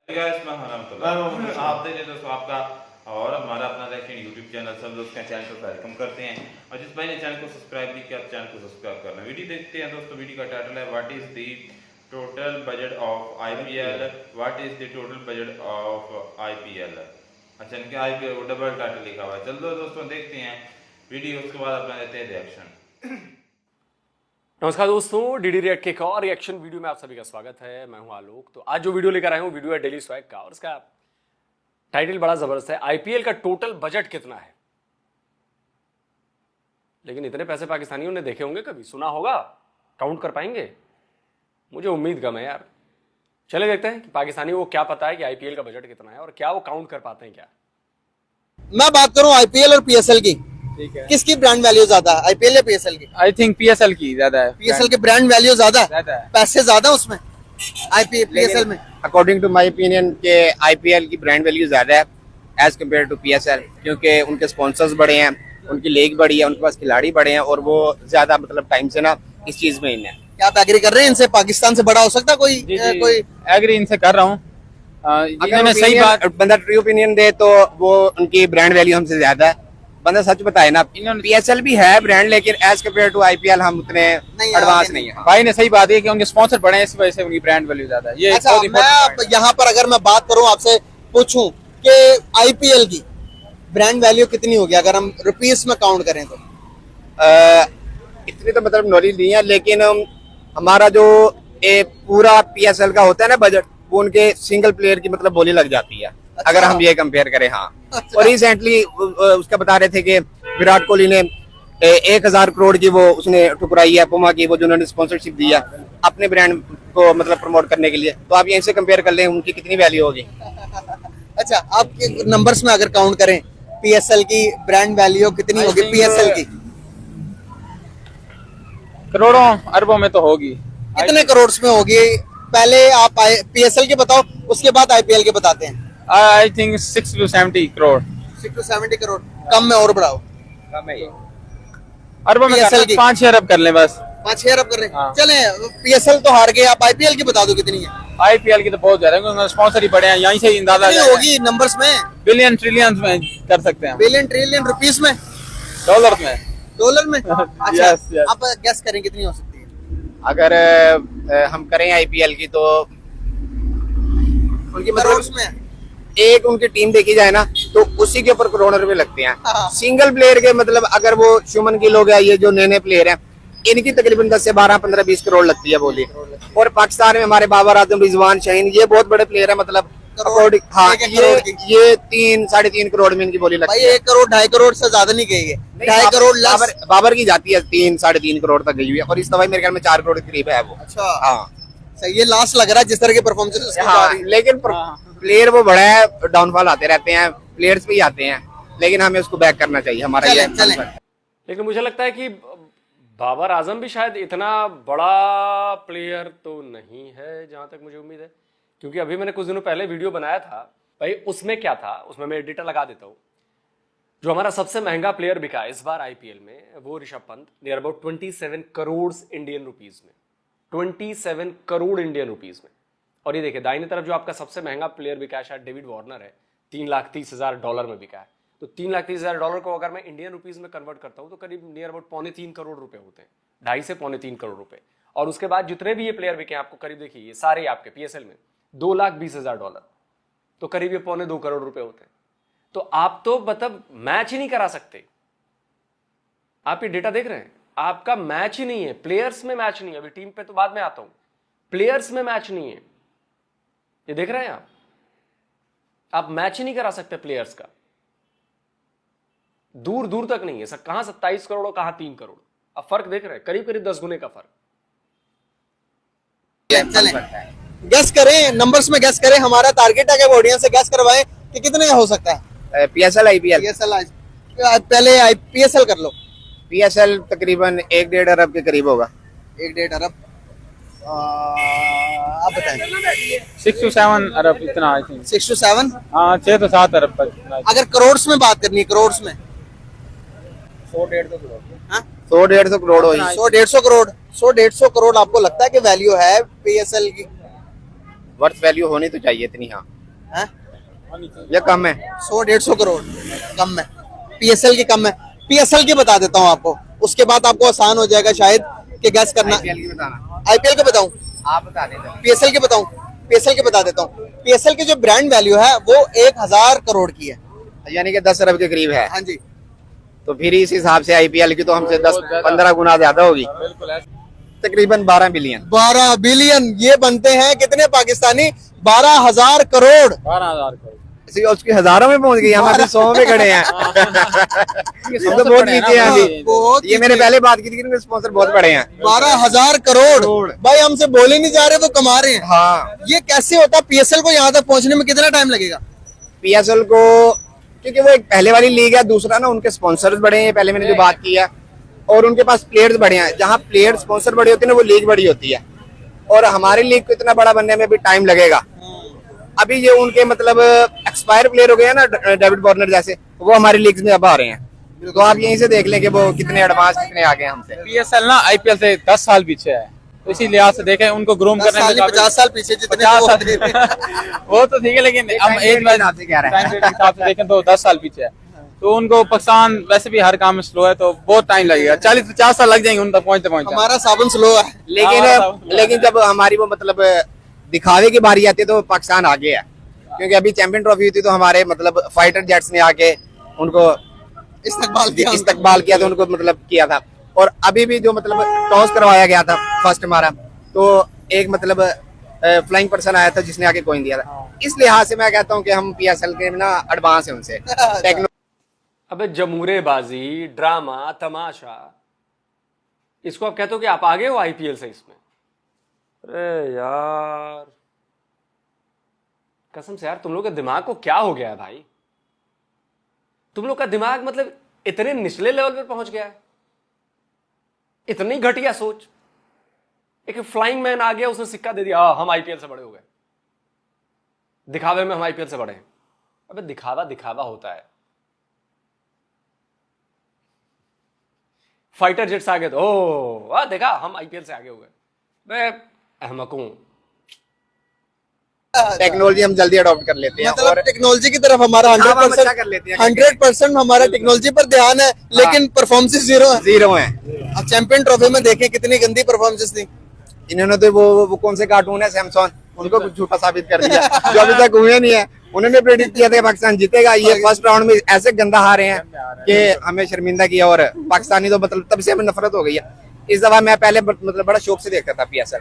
आप देख दोस्तों आपका और हमारा अपना देखें यूट्यूब चैनल सब दोस्त चैनल को वेलकम करते हैं और जिस भाई ने चैनल को सब्सक्राइब नहीं किया चैनल को सब्सक्राइब करना। वीडियो देखते हैं दोस्तों। वीडियो का टाइटल है what is the total budget of IPL, what is the total budget of IPL. अच्छा, इनके आईपीएल डबल टाइटल लिखा हुआ है। चलो दोस्तों देखते हैं वीडियो, उसके बाद अपना देते हैं रिएक्शन। नमस्कार दोस्तों, डीडी रिएक्ट के एक और रिएक्शन वीडियो में आप सभी का स्वागत है। मैं हूं आलोक। तो आज जो वीडियो लेकर आया हूं वीडियो है डेली स्वैग का और इसका टाइटल बड़ा जबरदस्त है, आईपीएल का टोटल बजट कितना है। लेकिन इतने पैसे पाकिस्तानियों ने देखे होंगे, कभी सुना होगा, काउंट कर पाएंगे? मुझे उम्मीद कम है यार। चले देखते हैं कि पाकिस्तानियों को क्या पता है कि आईपीएल का बजट कितना है और क्या वो काउंट कर पाते हैं क्या। मैं बात करूं आईपीएल और पीएसएल की, ठीक है। किसकी ब्रांड वैल्यू ज्यादा है, आईपीएल या पीएसएल की? आई थिंक पीएसएल की ज्यादा है। पीएसएल की ब्रांड वैल्यू ज्यादा है, पैसे ज्यादा उसमें आईपीएल पीएसएल में। अकॉर्डिंग टू माय ओपिनियन के आईपीएल की ब्रांड वैल्यू ज्यादा है एज कम्पेयर टू पीएसएल, क्योंकि उनके स्पॉन्सर्स बड़े हैं, उनकी लीग बड़ी है, उनके पास खिलाड़ी बड़े हैं और वो ज्यादा मतलब टाइम से ना इस चीज में इन है। क्या आप एग्री कर रहे हैं इनसे पाकिस्तान से बड़ा हो सकता है कोई? कोई एग्री इनसे कर रहा हूँ। अगर सही बात बंदा ट्रू ओपिनियन दे तो वो उनकी ब्रांड वैल्यू हमसे ज्यादा है। बंदा सच बताए ना, पीएसएल भी है ब्रांड, लेकिन एज कम्पेयर टू आईपीएल हम उतने एडवांस नहीं है। भाई ने सही बात है कि उनके स्पॉन्सर बड़े हैं, इस वजह से उनकी ब्रांड वैल्यू ज्यादा है। ये अच्छा, मैं यहाँ पर अगर मैं बात करूँ आपसे पूछूं कि आईपीएल की ब्रांड वैल्यू कितनी होगी अगर हम रुपीस में काउंट करें तो? इतनी तो मतलब नॉलेज नहीं है, लेकिन हमारा जो पूरा पीएसएल का होता है ना बजट, वो उनके सिंगल प्लेयर की मतलब बोली लग जाती है। अच्छा। अगर हम ये कंपेयर करें। हाँ। अच्छा। और रिसेंटली उसका बता रहे थे कि विराट कोहली ने 1000 करोड़ की वो उसने ठुकराई है पुमा की, वो जो उन्होंने स्पॉन्सरशिप दिया अपने ब्रांड को मतलब प्रमोट करने के लिए। तो आप यहीं से कंपेयर कर लें उनकी कितनी वैल्यू होगी। अच्छा, आप नंबर्स में अगर काउंट करें पीएसएल की ब्रांड वैल्यू कितनी होगी पीएसएल की? करोड़ों अरबों में तो होगी। कितने करोड़ में होगी? पहले आप पीएसएल के बताओ, उसके बाद आईपीएल के बताते हैं। I think 6 to 70 crore. 6 to 70 crore. कम में और बढ़ाओ। कम है ये। अरबों में PSL की 5-6 अरब कर लें बस। 5-6 अरब कर रहे हैं। हाँ। चले, पीएसएल तो हार गए, आप आईपीएल की बता दो कितनी है? आईपीएल की तो बहुत ज्यादा है, क्योंकि स्पॉन्सर ही बड़े हैं, यहीं से ही अंदाजा कितनी होगी नंबर्स में? बिलियन ट्रिलियन में कर सकते हैं, बिलियन ट्रिलियन रुपीस में, डॉलर में। डॉलर में? अच्छा, Yes, yes. आप गेस करें कितनी हो सकती है? अगर हम करें आईपीएल की तो उनकी करोड़ मतलब में? एक उनकी टीम देखी जाए ना तो उसी के ऊपर करोड़ों रुपए लगते हैं। हाँ। सिंगल प्लेयर के मतलब अगर वो शुमन गिल हो गया, ये जो नए नए प्लेयर हैं, इनकी तकरीबन 10 से 12, 15, 20 करोड़ लगती है बोली। और पाकिस्तान में हमारे बाबर आजम, रिजवान, शाहीन, ये बहुत बड़े प्लेयर है मतलब करोड़, हाँ, एक करोड़ की। ये 3-3.5 करोड़ में इनकी बोली लगती भाई है। 1 करोड़ 2.5 करोड़ से ज्यादा नहीं कहेंगे, 2.5 करोड़ लस। बाबर की जाती है 3-3.5 करोड़ तक गई हुई है और इस दफा मेरे ख्याल में 4 करोड़ के करीब है वो। अच्छा, हाँ सही, ये लास्ट लग रहा है जिस तरह के परफॉर्मेंस। हाँ, लेकिन प्लेयर वो बड़ा है, डाउनफॉल आते रहते हैं, प्लेयर्स भी आते हैं, लेकिन हमें उसको बैक करना चाहिए। हमारा ये लेकिन मुझे लगता है कि बाबर आजम भी शायद इतना बड़ा प्लेयर तो नहीं है, जहां तक मुझे उम्मीद है। क्योंकि अभी मैंने कुछ दिनों पहले वीडियो बनाया था भाई, उसमें क्या था, उसमें मैं एडिटर लगा देता हूँ। जो हमारा सबसे महंगा प्लेयर बिका इस बार आईपीएल में, वो Rishabh Pant, near about 27 crore Indian rupees में, 27 करोड़ इंडियन रुपीज में। और ये देखिए दाहिने तरफ जो आपका सबसे महंगा प्लेयर बिका है शायद डेविड वार्नर है, $3,30,000 में बिका है। तो $3,30,000 को अगर मैं इंडियन रुपीज में कन्वर्ट करता हूं तो करीब नियर अबाउट 2.25 करोड़ रुपए होते हैं, 2.5 से 2.25 करोड़ रुपए। और उसके बाद जितने भी ये प्लेयर बिके आपको करीब देखिए, ये सारे आपके पीएसएल में $2,20,000, तो करीब ये 2.25 करोड़ रुपए होते हैं। तो आप तो मतलब मैच ही नहीं करा सकते। आप ये डेटा देख रहे हैं, आपका मैच ही नहीं है, प्लेयर्स में मैच नहीं है। अभी टीम पे तो बाद में आता हूं, प्लेयर्स में मैच नहीं है। ये देख रहे हैं आप मैच ही नहीं करा सकते प्लेयर्स का, दूर दूर तक नहीं है सर। कहां 27 करोड़, कहां 3 करोड़। अब फर्क देख रहे हैं, करीब करीब 10 गुने का फर्क। चलें, गेस करें, नंबर्स में गेस करें। हमारा टारगेट है कि ऑडियंस से गेस करवाएं कि कितने हो सकता है। पीएसएल आईपीएल पहले पीएसएल कर लो। पीएसएल तकरीबन 1-1.5 अरब के करीब होगा। 1-1.5 अरब। आप बताएं। 6 to 7 अरब इतना आई थिंक। 6 to 7? हाँ, 6 to 7 अरब तक। अगर करोड़ में बात करनी है, करोड़ में 100-150 करोड़। हाँ? 100-150 करोड़ होगी। 100-150 करोड़। 100-150 करोड़ आपको लगता है कि वैल्यू है पीएसएल की? वर्थ वैल्यू होनी तो चाहिए इतनी। हाँ, हैं? या कम है? 100-150 करोड़ कम है, पीएसएल की कम है। पीएसएल की बता देता हूँ आपको, उसके बाद आपको आसान हो जाएगा शायद कि गैस करना। आईपीएल की बताना, आईपीएल के बताऊं, आप बता दें। पीएसएल के बताऊं, पीएसएल के बता देता हूँ। पीएसएल की जो ब्रांड वैल्यू है वो 1000 करोड़ की है। यानी कि 10 अरब के करीब है। हाँ जी, तो फिर इस हिसाब से आईपीएल की तो हमसे 10-15 गुना ज्यादा होगी, तकरीबन 12 बिलियन। 12 बिलियन ये बनते हैं कितने पाकिस्तानी? 12,000 करोड़। 12,000 करोड़। उसकी हजारों में पहुंच गई, हम अभी 100 में खड़े हैं। तो बहुत नीचे हैं अभी। बहुत ये मैंने पहले बात की थी कि स्पॉन्सर बहुत बड़े हैं। 12,000 करोड़ भाई, हमसे बोले नहीं जा रहे वो कमा रहे हैं। हाँ, ये कैसे होता? पीएसएल को यहाँ तक पहुंचने में कितना टाइम लगेगा? पीएसएल को, क्योंकि वो एक पहले वाली लीग है, दूसरा ना उनके स्पॉन्सर्स बड़े हैं, पहले मैंने जो बात की है, और उनके पास प्लेयर्स बड़े हैं। जहाँ प्लेयर स्पॉन्सर बड़े होते हैं ना, वो लीग बड़ी होती है। और हमारी लीग को इतना बड़ा बनने में अभी टाइम लगेगा। अभी ये उनके मतलब एक्सपायर प्लेयर हो गए हैं ना, डेविड वार्नर जैसे, वो हमारी लीग में अब आ रहे हैं। तो आप यहीं से देख लें कि वो कितने एडवांस, कितने आगे हैं हमसे। पीएसएल ना आईपीएल से 10 साल पीछे है, तो इसी लिहाज से देखें उनको ग्रूम करने में 50 साल पीछे जितने 50 वो साल होते थे। वो तो ठीक है, लेकिन हम टाइम एज के हिसाब से कह रहे हैं। टाइम के हिसाब से देखें तो 10 साल पीछे है। तो उनको पाकिस्तान वैसे भी हर काम में स्लो है, तो बहुत टाइम लगेगा, 40-50 साल लग जाएंगे उन तक पहुंचते। हमारा साबुन स्लो है। लेकिन जब हमारी वो मतलब दिखावे की बारी आती है तो पाकिस्तान आगे है। क्योंकि अभी चैंपियन ट्रॉफी हुई थी तो हमारे मतलब फाइटर जेट्स ने आके उनको इस्तकबाल किया था, उनको मतलब किया था। और अभी भी जो मतलब टॉस करवाया गया था फर्स्ट हमारा, तो एक मतलब फ्लाइंग पर्सन आया था जिसने आके कॉइन दिया था। इस लिहाज से मैं कहता हूँ कि हम पीएसएल के ना एडवांस है उनसे। अबे जमूरेबाजी, ड्रामा, तमाशा, इसको आप कहते हो कि आप आगे हो आईपीएल से इसमें? अरे यार कसम से यार, तुम लोग के दिमाग को क्या हो गया है भाई? तुम लोग का दिमाग मतलब इतने निचले लेवल पे पहुंच गया है, इतनी घटिया सोच। एक फ्लाइंग मैन आ गया, उसने सिक्का दे दिया, हम आईपीएल से बड़े हो गए, दिखावे में हम आईपीएल से बड़े हैं। अबे दिखावा दिखावा होता है। फाइटर जेट्स आ गए तो ओ देखा हम आईपीएल से आगे हो गए। मैं अहमक हूं। टेक्नोलॉजी हम जल्दी अडॉप्ट कर लेते हैं, मतलब और टेक्नोलॉजी की तरफ हमारा काम हम अच्छा कर लेते हैं। 100% हमारा टेक्नोलॉजी पर ध्यान है, लेकिन परफॉर्मेंस जीरो है। जीरो है। अब चैंपियन ट्रॉफी में देखें कितनी गंदी परफॉर्मेंस थी। इन्होंने तो वो कौन से कार्टून है सैमसंग, उनको कुछ झूठा साबित कर दिया जो अभी तक हुए नहीं है। उन्होंने प्रेडिक्ट किया था पाकिस्तान जीतेगा, ये फर्स्ट राउंड में ऐसे गंदा हारे हैं कि हमें शर्मिंदा किया। और पाकिस्तानी तो मतलब तब से हमें नफरत हो गई है। इस दफा मैं पहले मतलब बड़ा शौक से देखता था पीएसएल,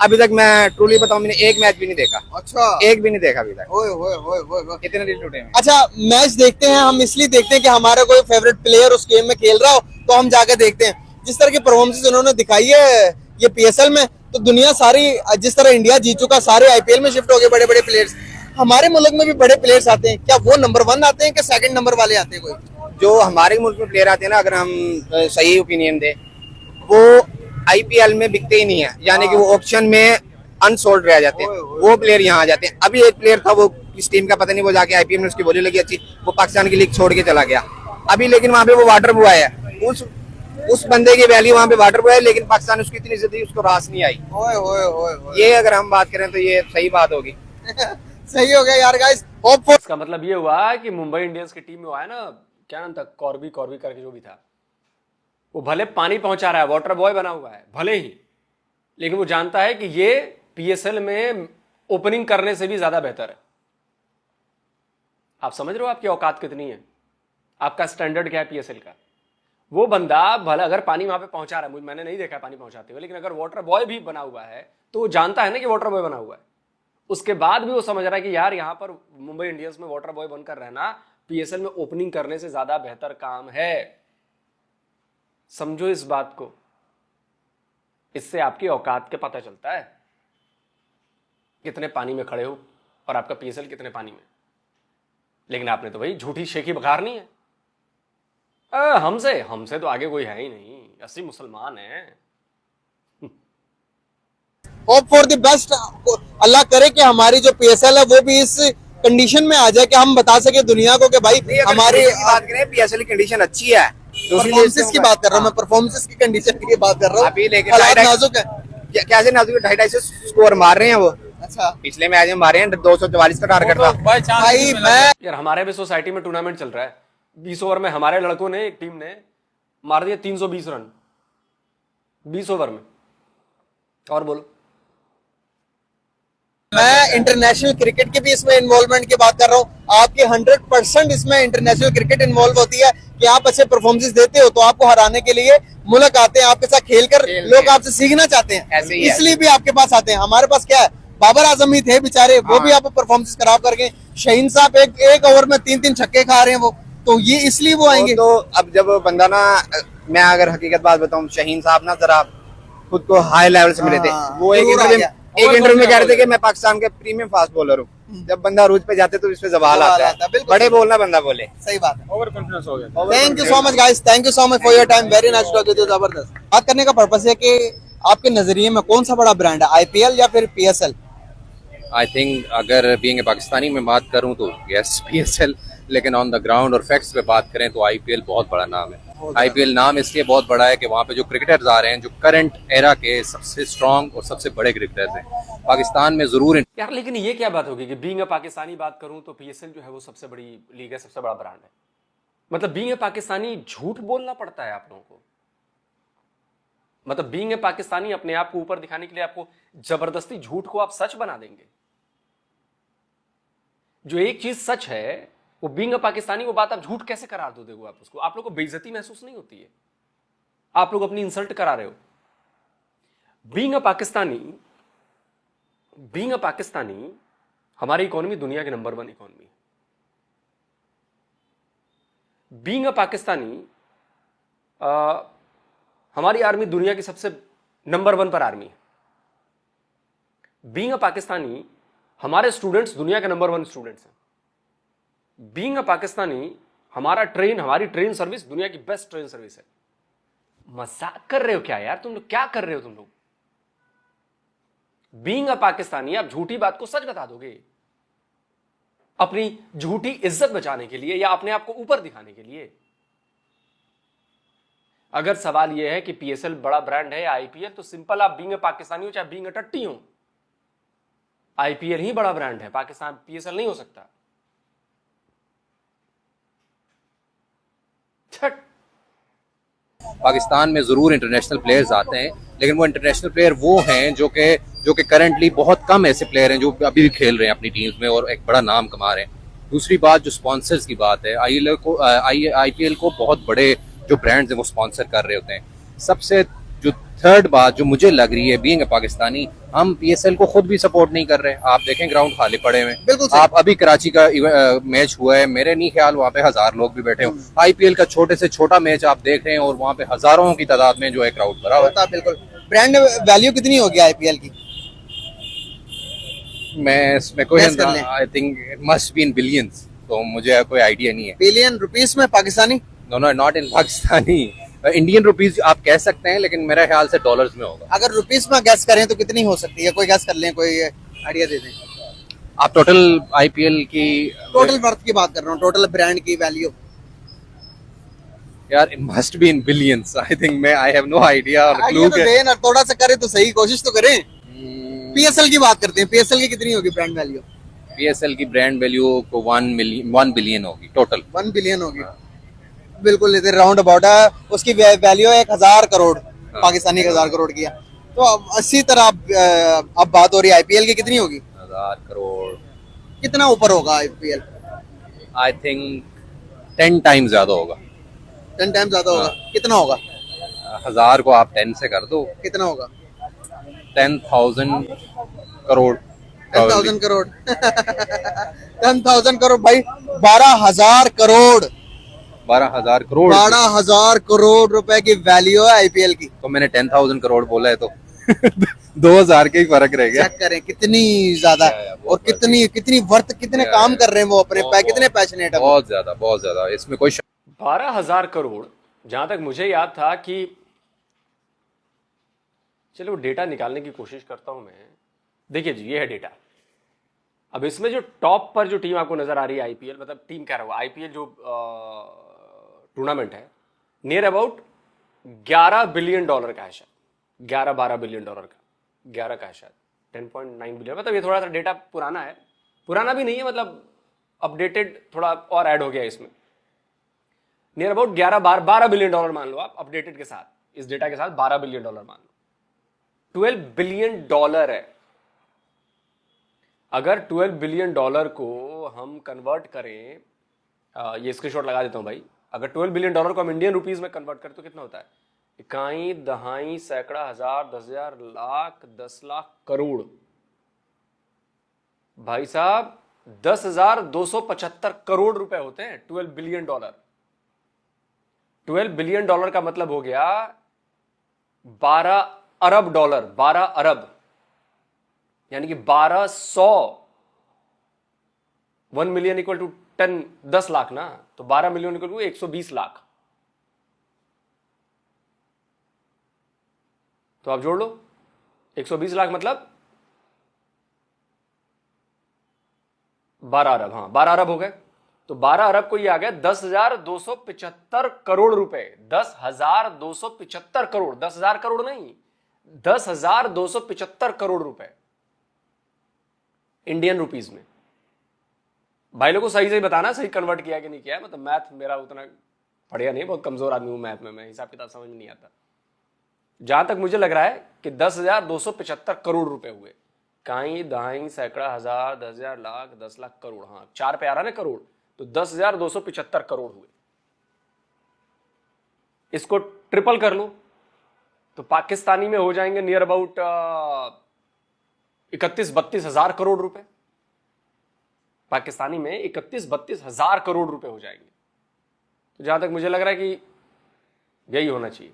अभी तक मैं ट्रूली बताऊं मैंने एक मैच भी नहीं देखा। अच्छा, एक भी नहीं देखा अभी तक। ओए ओए ओए ओए। कितने दिन टूटे हैं। अच्छा, मैच देखते हैं हम इसलिए देखते हैं कि हमारा कोई फेवरेट प्लेयर उस गेम में खेल रहा हो तो हम जाकर देखते हैं। जिस तरह की परफॉर्मेंस उन्होंने दिखाई है ये पीएसएल में, तो दुनिया सारी, जिस तरह इंडिया जीत चुका, सारे आईपीएल में शिफ्ट हो गए बड़े बड़े प्लेयर्स। हमारे मुल्क में भी बड़े प्लेयर्स आते हैं, क्या वो नंबर 1 आते हैं कि सेकंड नंबर वाले आते हैं? कोई जो हमारे मुल्क में प्लेयर आते हैं ना, अगर हम सही ओपिनियन दे, वो आईपीएल में बिकते ही नहीं है, यानी कि वो ऑक्शन में अनसोल्ड रह जाते हैं। वो प्लेयर यहाँ आ जाते हैं। अभी एक प्लेयर था, वो किस टीम का पता नहीं, वो जाके आईपीएल में उसकी बोली लगी अच्छी, वो पाकिस्तान की लीग छोड़ के चला गया अभी। लेकिन वहां पे वो वाटर बॉय है, उस बंदे की वैल्यू वहां पे वाटर बॉय है, लेकिन पाकिस्तान उसकी इतनी इज्जत दी, उसको रास नहीं आई। ओए ओए ओए ओए। ये अगर हम बात करें तो ये सही बात होगी। सही हो गया यार गाइस। होप फॉर इसका मतलब ये हुआ कि मुंबई इंडियंस की टीम में वो आया ना, क्या नाम था, कॉर्बी करके जो भी था, वो भले पानी पहुंचा रहा है, वाटर बॉय बना हुआ है भले ही, लेकिन वो जानता है कि ये पीएसएल में ओपनिंग करने से भी ज्यादा बेहतर है। आप समझ रहे हो आपकी औकात कितनी है, आपका स्टैंडर्ड क्या है पीएसएल का। वो बंदा भला अगर पानी वहां पे पहुंचा रहा है, मैंने नहीं देखा पानी पहुंचाते हुए, लेकिन अगर वाटर बॉय भी बना हुआ है तो वो जानता है ना कि वाटर बॉय बना हुआ है। उसके बाद भी वो समझ रहा है कि यार यहां पर मुंबई इंडियंस में वाटर बॉय बनकर रहना पीएसएल में ओपनिंग करने से ज्यादा बेहतर काम है। समझो इस बात को, इससे आपकी औकात के पता चलता है कितने पानी में खड़े हो और आपका पीएसएल कितने पानी में। लेकिन आपने तो भाई झूठी शेखी बघारनी है। हमसे तो आगे कोई है ही नहीं, 80 मुसलमान हैं। Hope for the best. अल्लाह करे कि हमारी जो पीएसएल है वो भी इस कंडीशन में आ जाए कि हम बता सके दुनिया को कि भाई हमारी बात करें, पीएसएल की कंडीशन अच्छी है। परफॉर्मेंस की बात कर रहा हूँ मैं, परफॉर्मेंस की कंडीशन की बात कर रहा हूँ। अभी लेकिन हालात नाजुक है। कैसे नाजुक, 250 स्कोर मार रहे हैं वो, अच्छा पिछले मैच में मारे हैं 244 का टारगेट था। बाय चांस भाई मैं यार हमारे भी सोसाइटी में टूर्नामेंट चल रहा है, 20 ओवर में हमारे लड़कों ने, एक टीम ने मार दिया 320 रन 20 ओवर में। और बोलो। मैं इंटरनेशनल क्रिकेट की भी इसमें इन्वॉल्वमेंट की बात कर रहा हूँ। आपकी 100% इसमें इंटरनेशनल क्रिकेट इन्वॉल्व होती है कि आप अच्छे परफॉर्मेंस देते हो तो आपको हराने के लिए मुल्क आते हैं, आपके साथ खेलकर लोग आपसे सीखना चाहते हैं, ऐसे ही है। इसलिए भी आपके पास आते हैं। हमारे पास क्या है, बाबर आजम ही थे बेचारे, वो भी आपको परफॉर्मेंस खराब करके, शहीन साहब एक ओवर में 3-3 छक्के खा रहे हैं वो, तो ये इसलिए वो आएंगे। तो अब जब बंदा ना, मैं अगर हकीकत बात बताऊं, शहीन साहब ना जरा खुद को हाई लेवल से मिले थे। हाँ, वो एक जरूर आ इंटरव्यू गया। में कह रहे थे कि मैं पाकिस्तान के प्रीमियम फास्ट बॉलर हूँ। जब बंदा अरूज पे जाते तो इस पे जवाल जवाल आता आता है, है, बिल्कुल बड़े सही। बोलना बंदा बोले। सही बात है। ओवर कॉन्फिडेंस हो गया। Thank you so much guys, thank you so much for your time, very nice talk with you, जबरदस्त। बात करने का पर्पस है कि आपके नजरिए में कौन सा बड़ा ब्रांड है, आईपीएल या फिर पीएसएल? आई थिंक अगर बीइंग ए पाकिस्तानी में बात करूं तो यस पीएसएल, लेकिन ऑन द ग्राउंड और फैक्ट्स पे बात करें तो आईपीएल बहुत बड़ा नाम है। आईपीएल नाम इसलिए बहुत बड़ा है कि वहाँ पे जो क्रिकेटर्स आ रहे हैं, जो करंट एरा के सबसे स्ट्रॉन्ग और सबसे बड़े क्रिकेटर्स हैं, पाकिस्तान में जरूर यार लेकिन ये क्या बात होगी कि बीइंग अ पाकिस्तानी बात करूं तो पीएसएल जो है वो सबसे बड़ी लीग है, सबसे बड़ा ब्रांड है। मतलब बीइंग अ पाकिस्तानी झूठ बोलना पड़ता है आप लोगों को। मतलब बीइंग अ पाकिस्तानी अपने आप को ऊपर दिखाने के लिए आपको जबरदस्ती झूठ को आप सच बना देंगे। जो एक चीज सच है वो बीइंग अ पाकिस्तानी, वो बात आप झूठ कैसे करार दो दोगे आप उसको? आप लोग को बेइज्जती महसूस नहीं होती है? आप लोग अपनी इंसल्ट करा रहे हो। बीइंग अ पाकिस्तानी हमारी इकोनॉमी दुनिया के नंबर 1 इकोनॉमी है। बीइंग अ पाकिस्तानी हमारी आर्मी दुनिया की सबसे नंबर 1 पर आर्मी है। बीइंग अ पाकिस्तानी हमारे स्टूडेंट्स दुनिया के नंबर 1 स्टूडेंट्स हैं। बीइंग अ पाकिस्तानी हमारी ट्रेन सर्विस दुनिया की बेस्ट ट्रेन सर्विस है। मजाक कर रहे हो क्या यार तुम लोग? क्या कर रहे हो तुम लोग? बीइंग अ पाकिस्तानी आप झूठी बात को सच बता दोगे अपनी झूठी इज्जत बचाने के लिए या अपने आप को ऊपर दिखाने के लिए। अगर सवाल यह है कि पीएसएल बड़ा ब्रांड है या आईपीएल, तो सिंपल, आप बीइंग अ पाकिस्तानी हो चाहे बीइंग अ टट्टी हो, आईपीएल ही बड़ा ब्रांड है, पाकिस्तान पीएसएल नहीं हो सकता। छट। पाकिस्तान में जरूर इंटरनेशनल प्लेयर्स आते हैं, लेकिन वो इंटरनेशनल प्लेयर वो हैं जो कि करंटली बहुत कम ऐसे प्लेयर हैं जो अभी भी खेल रहे हैं अपनी टीम्स में और एक बड़ा नाम कमा रहे हैं। दूसरी बात जो स्पॉन्सर्स की बात है, आईपीएल को बहुत बड़े जो ब्रांड्स हैं वो स्पॉन्सर कर रहे होते हैं। सबसे जो थर्ड बात जो मुझे लग रही है, बीइंग अ पाकिस्तानी, हम पीएसएल को खुद भी सपोर्ट नहीं कर रहे। आप देखें ग्राउंड खाली पड़े हुए बिल्कुल हैं। सही। आप अभी कराची का मैच हुआ है, मेरे नहीं ख्याल वहाँ पे 1000 लोग भी बैठे हों। आईपीएल का छोटे से छोटा मैच आप देख रहे हैं और वहाँ पे हजारों की तादाद में जो है क्राउड भरा हुआ है। बिल्कुल। ब्रांड वैल्यू कितनी होगी आईपीएल की? मैं इसमें कोई Guess कर लें। I think it must be in billions, तो मुझे कोई आइडिया नहीं है। बिलियन रुपीस में Pakistani? No not in Pakistani, Indian rupees आप कह सकते हैं, लेकिन मेरे ख्याल से डॉलर्स में होगा। अगर रुपीस में गैस करें तो कितनी हो सकती है? कोई गैस कर लें, कोई आइडिया दे दें। आप टोटल आईपीएल की टोटल वर्थ की बात कर रहा हूँ, टोटल ब्रांड की वैल्यू। यार it must be in billions. I think मैं आई हैव नो आइडिया और आइडिया क्लू तो दें ना, थोड़ा सा करें तो सही, कोशिश तो करें। पीएसएल की बात करते हैं, पीएसएल की कितनी होगी ब्रांड वैल्यू? पीएसएल की ब्रांड वैल्यू को 1 बिलियन होगी टोटल। 1 बिलियन होगी, बिल्कुल राउंड अबाउट है। उसकी वैल्यू है 1000 करोड़, पाकिस्तानी 1000 करोड़ की है। तो अब 80 तरह अब बात हो रही है आईपीएल की, कितनी होगी? 1000 करोड़ कितना ऊपर होगा आईपीएल? आई थिंक 10 टाइम्स ज्यादा होगा। 10 टाइम ज्यादा होगा। कितना होगा? 1000 को आप 10 से कर दो, कितना होगा? 10,000 करोड़। 10,000 करोड़ 10,000 करोड़ भाई, 12,000 करोड़ 12,000 करोड़ 12,000 करोड़ रुपए की वैल्यू है आईपीएल की। तो मैंने 10,000 करोड़ बोला है तो 2,000 के ही फर्क रह गया। चेक करें कितनी ज्यादा और कितनी वर्थ, कितने काम कर रहे हैं वो अपने कितने पैशनेट है वो। बहुत ज्यादा इसमें कोई 12,000 करोड़, जहां तक मुझे याद था कि, चलो डेटा निकालने की कोशिश करता हूं मैं। देखिए जी, ये है डेटा। अब इसमें जो टॉप पर जो टीम आपको नजर आ रही है आईपीएल, मतलब टीम कह रहा हूं, आईपीएल जो टूर्नामेंट है, नियर अबाउट 11 बिलियन डॉलर का है शायद, 11-12 बिलियन डॉलर का, 11 का है शायद, 10.9 बिलियन, मतलब ये थोड़ा सा डेटा पुराना है, पुराना भी नहीं है, मतलब अपडेटेड थोड़ा और ऐड हो गया इसमें। नियर अबाउट 12 बिलियन डॉलर मान लो आप अपडेटेड के साथ, इस डेटा के साथ 12 बिलियन डॉलर मान लो। 12 बिलियन डॉलर है। अगर 12 बिलियन डॉलर को हम कन्वर्ट करें, ये स्क्रीनशॉट लगा देता हूं भाई, अगर 12 बिलियन डॉलर को हम इंडियन रुपीज में कन्वर्ट करें तो कितना होता है? इकाई, दहाई, सैकड़ा, हजार, 10,000, लाख, 10 लाख, करोड़। भाई साहब 10,275 करोड़ रुपए होते हैं 12 बिलियन डॉलर। 12 बिलियन डॉलर का मतलब हो गया 12 अरब डॉलर, 12 अरब यानी कि 1200। 1 मिलियन इक्वल टू 10 लाख ना, तो 12 मिलियन इक्वल टू 120 लाख। तो आप जोड़ लो, 120 लाख मतलब 12 अरब, हाँ 12 अरब हो गए। तो 12 अरब को ये आ गया 10,275 करोड़ रुपए। 10,275 करोड़, 10,000 करोड़ नहीं, 10,275 करोड़ रुपए इंडियन रुपीज में। भाई लोगों को सही सही बताना, सही कन्वर्ट किया कि नहीं किया, मतलब मैथ मेरा उतना पढ़िया नहीं, बहुत कमजोर आदमी हूं मैथ में, मैं हिसाब किताब समझ में नहीं आता। जहां तक मुझे लग रहा है कि 10,275 करोड़ रुपए हुए, काई, दहाई, सैकड़ा, हजार, 10,000, लाख, 10 लाख, करोड़, हाँ 4 पे आ रहा ना करोड़, तो 10,275 करोड़ हुए। इसको ट्रिपल कर लो तो पाकिस्तानी में हो जाएंगे नियर अबाउट 31-32 हजार करोड़ रुपए। पाकिस्तानी में 31-32 हजार करोड़ रुपए हो जाएंगे। तो जहां तक मुझे लग रहा है कि यही होना चाहिए।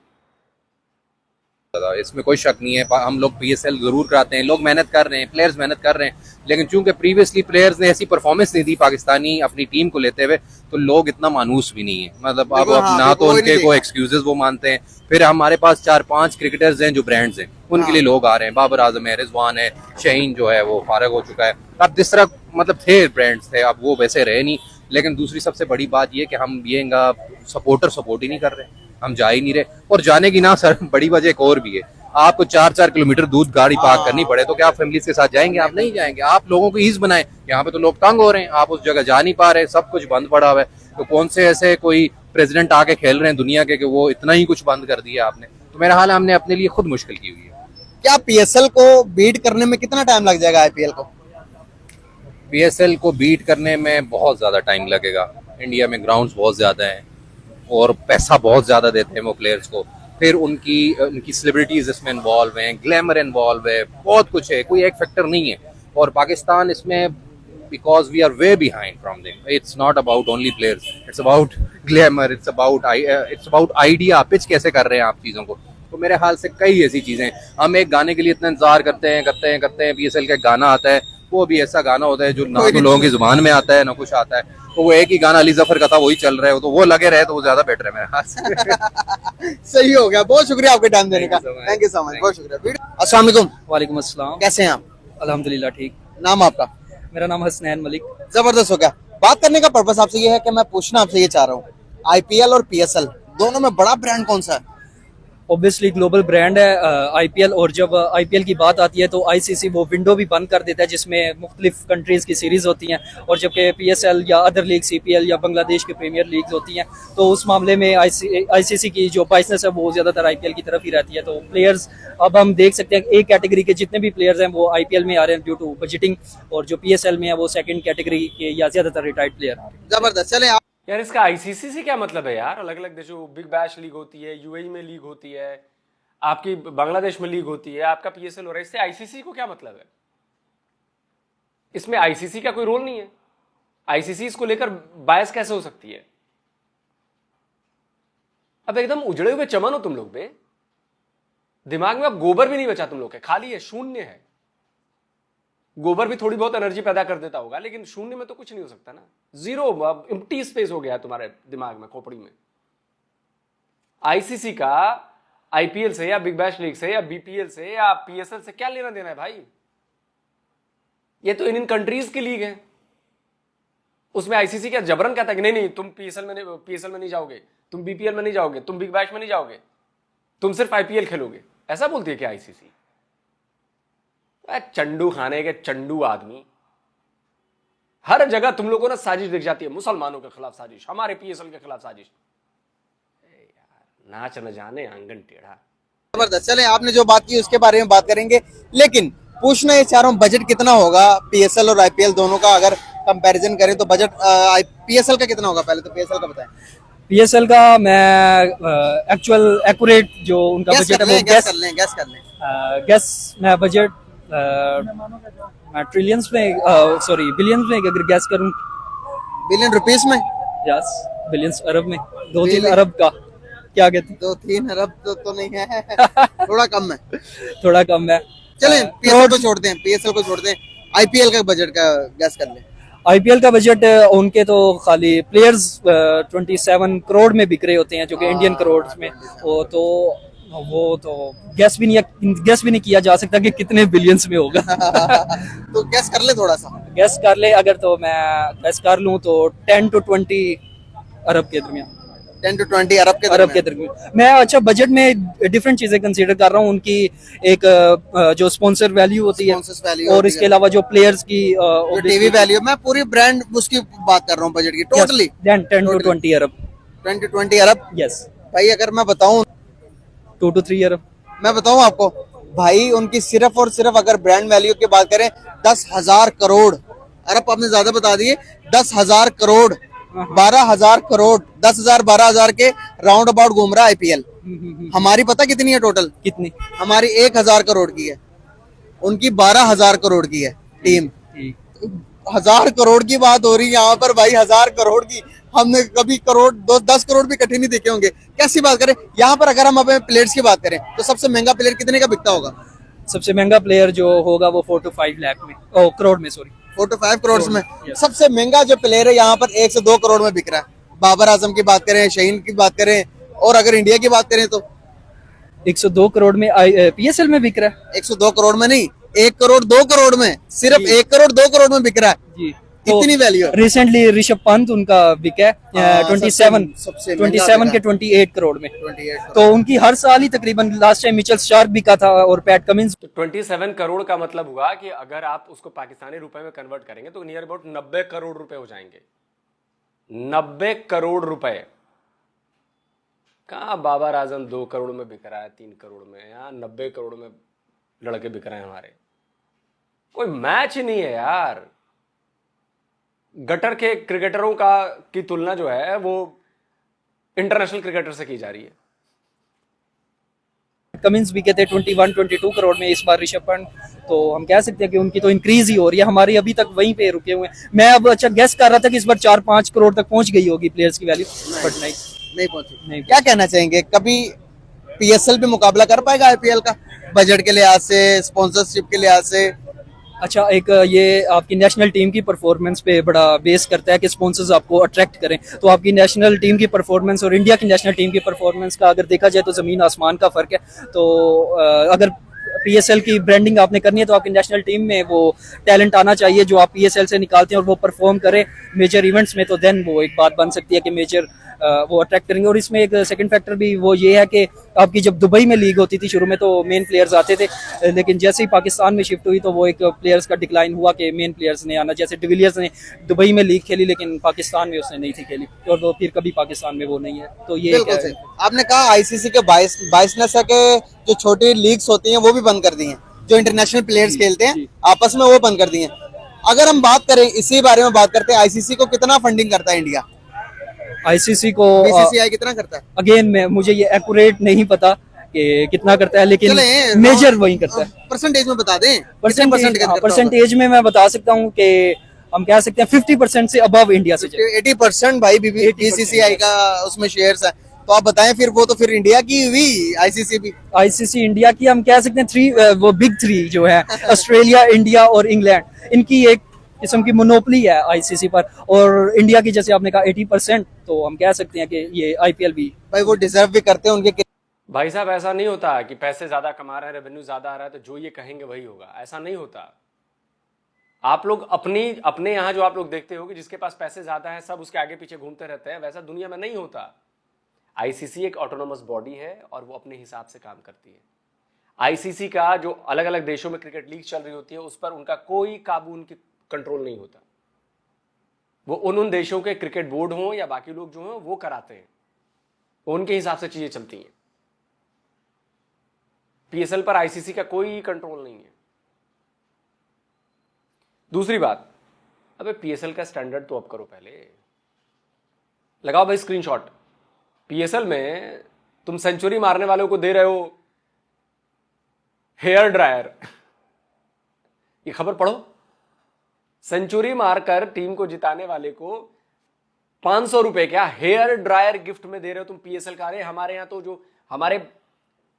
इसमें कोई शक नहीं है। हम लोग PSL जरूर कराते हैं, लोग मेहनत कर रहे हैं, प्लेयर्स मेहनत कर रहे हैं, लेकिन चूंकि प्रीवियसली प्लेयर्स ने ऐसी परफॉर्मेंस नहीं दी पाकिस्तानी अपनी टीम को लेते हुए, तो लोग इतना मानूस भी नहीं है। मतलब अब ना तो उनके को एक्सक्यूजेस वो मानते हैं। फिर हमारे पास 4-5 क्रिकेटर्स हैं जो ब्रांड्स हैं, उनके लिए लोग आ रहे हैं। बाबर आजम है, रिजवान है, शहीन जो है वो फारग हो चुका है। अब जिस तरह मतलब थे ब्रांड्स थे, अब वो वैसे रहे नहीं। लेकिन दूसरी सबसे बड़ी बात ये कि हम ये सपोर्ट ही नहीं कर रहे, हम जा ही नहीं रहे। और जाने की ना सर बड़ी वजह एक और भी है, आपको 4-4 किलोमीटर दूर गाड़ी पार्क करनी पड़े तो क्या आप फैमिली के साथ जाएंगे? आप नहीं जाएंगे। आप लोगों को ईज बनाए, यहाँ पे तो लोग तंग हो रहे हैं, आप उस जगह जा नहीं पा रहे, सब कुछ बंद पड़ा हुआ है। तो कौन से ऐसे कोई प्रेसिडेंट आके खेल रहे हैं दुनिया के कि वो इतना ही कुछ बंद कर दिया आपने? तो मेरा हाल हमने अपने लिए खुद मुश्किल की हुई है। क्या PSL को बीट करने में कितना टाइम लग जाएगा IPL को? PSL को बीट करने में बहुत ज्यादा टाइम लगेगा। इंडिया में ग्राउंड्स बहुत ज्यादा हैं और पैसा बहुत ज्यादा देते हैं वो प्लेयर्स को। फिर उनकी सेलिब्रिटीज इसमें इन्वॉल्व हैं, ग्लैमर इन्वॉल्व है, बहुत कुछ है, कोई एक फैक्टर नहीं है। और पाकिस्तान इसमें because we are way behind from them. It's not about only players. It's about glamour. It's about idea. Pitch कैसे कर रहे हैं आप चीजों को? तो मेरे हाल से कई ऐसी चीजें, हम एक गाने के लिए इतना इंतजार करते हैं। PSL का गाना आता है, वो भी ऐसा गाना होता है जो ना तो लोगों की जुबान में आता है ना कुछ आता है। तो वो एक ही गाना अली जफर का था, वही चल रहा है, तो वो लगे रहे तो वो ज्यादा बेटर है मेरे हाथ से। सही हो गया, बहुत शुक्रिया आपके टाइम देने का। थैंक यू सो मच, बहुत शुक्रिया। अस्सलाम वालेकुम। वालेकुम अस्सलाम। कैसे हैं आप? अल्हम्दुलिल्लाह ठीक। नाम आपका? मेरा नाम हसनैन मलिक। जबरदस्त हो गया। बात करने का पर्पस आपसे ये है कि मैं पूछना आपसे ये चाह रहा हूँ, IPL और PSL दोनों में बड़ा ब्रांड कौन सा है? ऑब्वियसली ग्लोबल ब्रांड है IPL, और जब IPL की बात आती है तो ICC वो विंडो भी बंद कर देता है जिसमें मुख्तलिफ कंट्रीज़ की सीरीज़ होती हैं, और जबकि PSL या अदर लीग CPL या बांग्लादेश की प्रीमियर लीग्स होती हैं, तो उस मामले में ICC की जो बाइसनेस है वो ज़्यादातर IPL की तरफ ही रहती है। तो प्लेयर्स अब हम देख सकते हैं एक कैटेगरी के जितने भी प्लेयर्स हैं वो IPL में आ रहे हैं ड्यू टू बजटिंग, और जो PSL में है वो सेकेंड कैटेगरी के या ज़्यादातर रिटायर्ड प्लेयर आ रहे हैं। जबरदस्त। चले आप यार इसका ICC से क्या मतलब है यार? अलग अलग देशों, बिग बैश लीग होती है, UAE में लीग होती है, आपकी बांग्लादेश में लीग होती है, आपका PSL हो रहा है, इससे ICC को क्या मतलब है? इसमें ICC का कोई रोल नहीं है। ICC इसको लेकर बायस कैसे हो सकती है? अब एकदम उजड़े हुए चमन हो तुम लोग बे, दिमाग में अब गोबर भी नहीं बचा तुम लोग के, खाली है, शून्य है। गोबर भी थोड़ी बहुत एनर्जी पैदा कर देता होगा, लेकिन शून्य में तो कुछ नहीं हो सकता ना, जीरो, अब एम्प्टी स्पेस हो गया है तुम्हारे दिमाग में, खोपड़ी में। ICC का IPL से या बिग बैश लीग से या BPL से या PSL से क्या लेना देना है भाई? ये तो इन कंट्रीज की लीग है। उसमें ICC क्या जबरन कहता है कि नहीं तुम PSL में नहीं जाओगे, तुम BPL में नहीं जाओगे, तुम बिग बैश में नहीं जाओगे, तुम सिर्फ IPL खेलोगे, ऐसा बोलती है क्या ICC? चंडू खाने के चंडू आदमी, हर जगह तुम लोगों को ना साजिश दिख जाती है। मुसलमानों के खिलाफ साजिश, हमारे पीएसएल के खिलाफ साजिश। यार नाच न जाने आंगन टेढ़ा। जबरदस्त। चले, आपने जो बात की उसके बारे में बात करेंगे, लेकिन पूछना ये चाह रहा हूँ बजट कितना होगा पीएसएल और आईपीएल दोनों का, अगर कंपैरिजन करें तो बजट पीएसएल का कितना होगा? पहले तो पीएसएल का बताएं। पीएसएल का मैं एक्चुअल एक्यूरेट जो उनका गैस बजट कर है वो लें, गैस कर लें, गैस कर लें। गैस मैं बजट मैं ट्रिलियंस में सॉरी बिलियंस में अगर गैस करूं, बिलियन रुपीस में? यस बिलियंस, अरब में 2-3 अरब का क्या कहते हैं? 2-3 अरब तो नहीं है थोड़ा कम है। थोड़ा कम है। चलें पीएसएल को छोड़ते हैं, पीएसएल को छोड़ते हैं, आईपीएल का बजट का गैस कर लें। आईपीएल का बजट उनके तो खाली प्लेयर्स 27 करोड़ में बिक रहे होते हैं, जो कि इंडियन करोड़ में, वो तो गैस भी नहीं किया जा सकता कि कितने बिलियंस में होगा। तो गैस कर ले थोड़ा सा। गैस कर ले अगर, तो मैं गैस कर लूं तो 10 to 20 अरब के दरमियान। 10 to 20 अरब के दरमियान। मैं अच्छा बजट में डिफरेंट चीजें कंसीडर कर रहा हूँ, उनकी एक जो स्पॉन्सर वैल्यू होती है और इसके अलावा जो प्लेयर्स की टीवी वैल्यू, मैं पूरी ब्रांड उसकी बात कर रहा हूँ बजट की totally. 10 to 20 Arab. 10 to 20 Arab. Yes भाई अगर मैं बताऊं 2 to 3 अरब। मैं बताऊं आपको भाई, उनकी सिर्फ और सिर्फ अगर ब्रांड वैल्यू की बात करें 10,000 करोड़। अरब आपने ज्यादा बता दिए, 10,000 करोड़, 12,000 करोड़, 10,000 12,000 के राउंड अबाउट घूम रहा है आईपीएल। हमारी पता कितनी है टोटल? कितनी? हमारी 1,000 करोड़ की है, उनकी 12,000 करोड़ की है टीम। 1,000 करोड़ की बात हो रही है यहाँ पर भाई, 1,000 करोड़ की। हमने कभी करोड़ 10 करोड़ भी इकट्ठे नहीं देखे होंगे। कैसी बात करें यहाँ पर? अगर हम अपने प्लेयर्स की बात करें तो सबसे महंगा प्लेयर कितने का बिकता होगा? सबसे महंगा प्लेयर जो होगा वो 4 to 5 लाख में, करोड़ में, सॉरी 4 to 5 करोड़ में। सबसे महंगा जो प्लेयर है यहाँ पर 1 से 2 करोड़ में बिक रहा है। बाबर आजम की बात करें, शहीन की बात करें, और अगर इंडिया की बात करें तो 102 करोड़ में पीएसएल में बिक रहा है। 102 करोड़ में नहीं, 1 करोड़ 2 करोड़ में, सिर्फ 1 करोड़ 2 करोड़ में बिक रहा है जी। कितनी वैल्यू है? रिसेंटली ऋषभ पंत उनका बिका है 27 के 28 करोड़ में। 28 तो उनकी हर साल ही तकरीबन, लास्ट टाइम मिचेल स्टार्क बिका था और पैट कमिंस। तो 27 करोड़ का मतलब हुआ कि अगर आप उसको पाकिस्तानी रुपए में कन्वर्ट करेंगे तो नियर अबाउट 90 करोड़ रुपए हो जाएंगे। 90 करोड़ रुपए। कहाँ बाबर आजम 2 करोड़ में बिक रहा है, 3 करोड़ में, यहाँ 90 करोड़ में लड़के बिक रहे हैं हमारे। कोई मैच ही नहीं है यार। गटर के क्रिकेटरों की तुलना जो है वो इंटरनेशनल क्रिकेटर से की जा रही है। कमिंस भी कहते हैं 21-22 करोड़ में इस बार ऋषभ पंत, तो हम कह सकते हैं कि उनकी तो इंक्रीज ही हो रही है, हमारी अभी तक वहीं पे रुके हुए हैं। मैं अब अच्छा गेस कर रहा था कि इस बार 4-5 करोड़ तक पहुंच गई होगी प्लेयर्स की वैल्यू, बट नहीं पहुंची। नहीं। क्या कहना चाहेंगे, कभी पीएसएल भी मुकाबला कर पाएगा आईपीएल का बजट के लिहाज से, स्पॉन्सरशिप के लिहाज से? अच्छा, एक ये आपकी नेशनल टीम की परफॉर्मेंस पे बड़ा बेस करता है कि स्पॉन्सर्स आपको अट्रैक्ट करें। तो आपकी नेशनल टीम की परफॉर्मेंस और इंडिया की नेशनल टीम की परफॉर्मेंस का अगर देखा जाए तो ज़मीन आसमान का फ़र्क है। तो अगर पीएसएल की ब्रांडिंग आपने करनी है तो आपकी नेशनल टीम में वो टैलेंट आना चाहिए जो आप पीएसएल से निकालते हैं, और वो परफॉर्म करे मेजर इवेंट्स में, तो देन वो एक बात बन सकती है कि मेजर वो अट्रैक्ट करेंगे। और इसमें एक सेकंड फैक्टर भी वो ये है कि आपकी जब दुबई में लीग होती थी शुरू में तो मेन प्लेयर्स आते थे, लेकिन जैसे ही पाकिस्तान में शिफ्ट हुई तो वो एक प्लेयर्स का डिक्लाइन हुआ कि मेन प्लेयर्स ने आना। जैसे डिविलियर्स ने दुबई में लीग खेली लेकिन पाकिस्तान में उसने नहीं थी खेली, और वो फिर कभी पाकिस्तान में वो नहीं है। तो ये आपने कहा आईसीसी के 22 के जो छोटी लीग्स होती हैं वो भी बंद कर दी हैं, जो इंटरनेशनल प्लेयर्स खेलते हैं आपस में वो बंद कर दी हैं। अगर हम बात करें, इसी बारे में बात करते हैं, आईसीसी को कितना फंडिंग करता है इंडिया? आईसीसी को बीसीसीआई कितना करता है? अगेन मुझे ये एक्यूरेट नहीं पता कि कितना करता है, लेकिन मेजर वही करता है। परसेंटेज में बता दें। परसेंटेज में मैं बता सकता हूँ कि हम कह सकते हैं 50% से अबव इंडिया से 80% भाई बीसीसीआई का उसमें शेयर्स है। तो आप बताएं फिर, वो तो फिर इंडिया की हुई, आईसीसी भी। आईसीसी इंडिया की, हम कह सकते हैं वो बिग 3 जो है ऑस्ट्रेलिया, इंडिया और इंग्लैंड, इनकी एक किस्म की मोनोपली है आईसीसी पर। और इंडिया की जैसे आपने कहा 80%, तो हम कह सकते हैं कि ये आईपीएल भी भाई वो डिजर्व भी करते हैं। उनके भाई साहब ऐसा नहीं होता कि पैसे ज्यादा कमा रहे हैं, रेवेन्यू ज्यादा आ रहा है तो जो ये कहेंगे वही होगा, ऐसा नहीं होता। आप लोग अपने यहाँ जो आप लोग देखते हो कि जिसके पास पैसे ज्यादा हैं सब उसके आगे पीछे घूमते रहते हैं, वैसा दुनिया में नहीं होता। आईसीसी एक ऑटोनोमस बॉडी है और वो अपने हिसाब से काम करती है। आईसीसी का जो अलग अलग देशों में क्रिकेट लीग चल रही होती है उस पर उनका कोई काबू, उनकी कंट्रोल नहीं होता। वो उन देशों के क्रिकेट बोर्ड हों या बाकी लोग जो हैं वो कराते हैं, उनके हिसाब से चीजें चलती हैं। पीएसएल पर आईसीसी का कोई कंट्रोल नहीं है। दूसरी बात, अबे पीएसएल का स्टैंडर्ड तो अप करो, पहले लगाओ भाई स्क्रीनशॉट। पीएसएल में तुम सेंचुरी मारने वालों को दे रहे हो हेयर ड्रायर। ये खबर पढ़ो, सेंचुरी मारकर टीम को जिताने वाले को 500 रुपए क्या हेयर ड्रायर गिफ्ट में दे रहे हो तुम पीएसएल का। अरे हमारे यहां तो जो हमारे